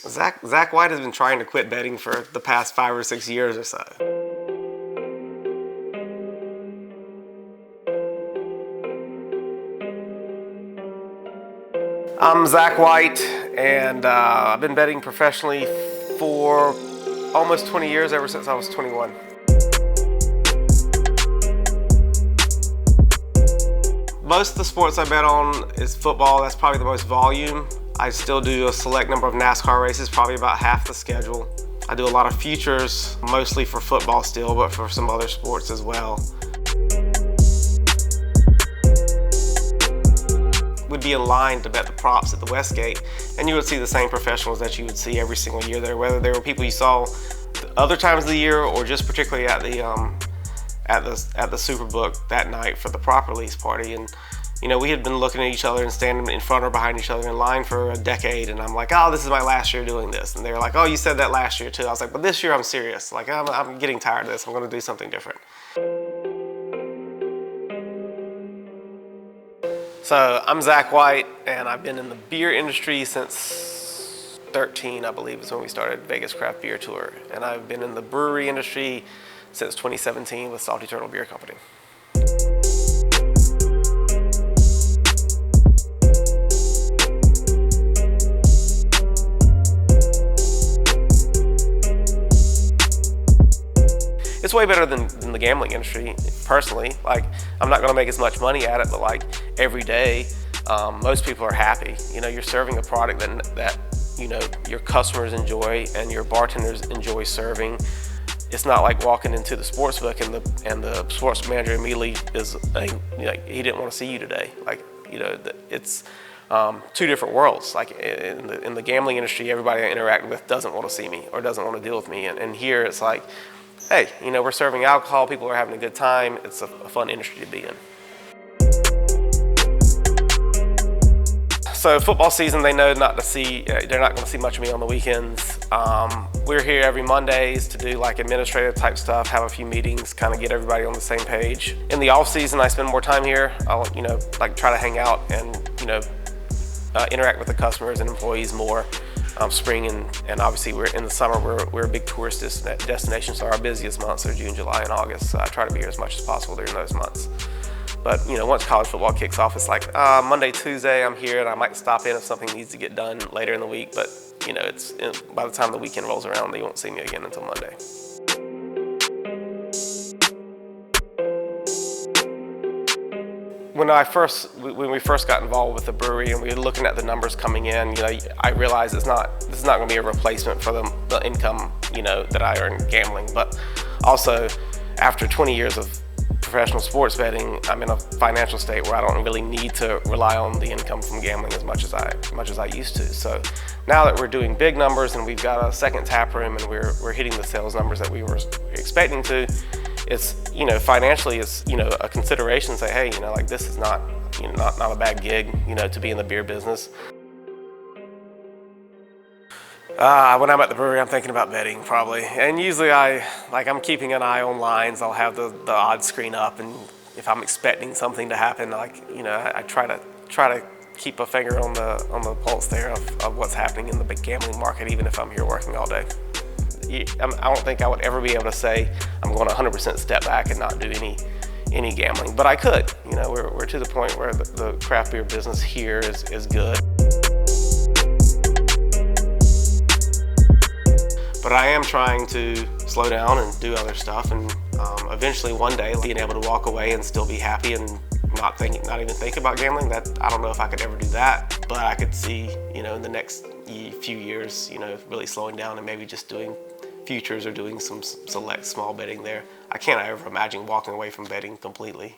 Zack White has been trying to quit betting for the past 5 or 6 years or so. I'm Zack White, and I've been betting professionally for almost 20 years, ever since I was 21. Most of the sports I bet on is football. That's probably the most volume. I still do a select number of NASCAR races, probably about half the schedule. I do a lot of futures, mostly for football still, but for some other sports as well. We'd be in line to bet the props at the Westgate, and you would see the same professionals that you would see every single year there, whether they were people you saw other times of the year or just particularly at the Superbook that night for the prop release party. And you know, we had been looking at each other and standing in front or behind each other in line for a decade, and I'm like, oh, this is my last year doing this. And they were like, oh, you said that last year too. I was like, but this year I'm serious. Like, I'm getting tired of this. I'm gonna do something different. So I'm Zack White, and I've been in the beer industry since 13, I believe, is when we started Vegas Craft Beer Tour. And I've been in the brewery industry since 2017 with Salty Turtle Beer Company. It's way better than the gambling industry, personally. Like, I'm not gonna make as much money at it, but like every day, most people are happy. You know, you're serving a product that you know, your customers enjoy and your bartenders enjoy serving. It's not like walking into the sports book and the sports manager immediately is like, he didn't want to see you today. Like, you know, it's two different worlds. Like in the gambling industry, everybody I interact with doesn't want to see me or doesn't want to deal with me. And here it's like, hey, you know, we're serving alcohol, people are having a good time. It's a fun industry to be in. So football season, they know not to see, they're not gonna see much of me on the weekends. We're here every Mondays to do like administrative type stuff, have a few meetings, kind of get everybody on the same page. In the off season, I spend more time here. I'll, you know, like try to hang out and, you know, interact with the customers and employees more. Spring and obviously we're in the summer, we're a big tourist destination, so our busiest months are June, July, and August. So I try to be here as much as possible during those months. But you know, once college football kicks off, it's like Monday, Tuesday, I'm here, and I might stop in if something needs to get done later in the week. But you know, by the time the weekend rolls around, they won't see me again until Monday. When we first got involved with the brewery and we were looking at the numbers coming in, you know, I realized this is not going to be a replacement for the income, you know, that I earn gambling. But also, after 20 years of professional sports betting, I'm in a financial state where I don't really need to rely on the income from gambling as much as I used to. So now that we're doing big numbers and we've got a second tap room and we're hitting the sales numbers that we were expecting to, it's, you know, financially it's, you know, a consideration to say, hey, you know, like this is not, you know, not a bad gig, you know, to be in the beer business. When I'm at the brewery, I'm thinking about betting probably. And usually I'm keeping an eye on lines. I'll have the odds screen up, and if I'm expecting something to happen, like, you know, I try to keep a finger on the pulse there of what's happening in the big gambling market, even if I'm here working all day. I don't think I would ever be able to say I'm going to 100% step back and not do any gambling, but I could. You know, we're to the point where the craft beer business here is good. But I am trying to slow down and do other stuff, and eventually one day being able to walk away and still be happy and not even think about gambling. That, I don't know if I could ever do that, but I could see, you know, in the next few years, you know, really slowing down and maybe just doing futures or doing some select small betting there. I can't ever imagine walking away from betting completely.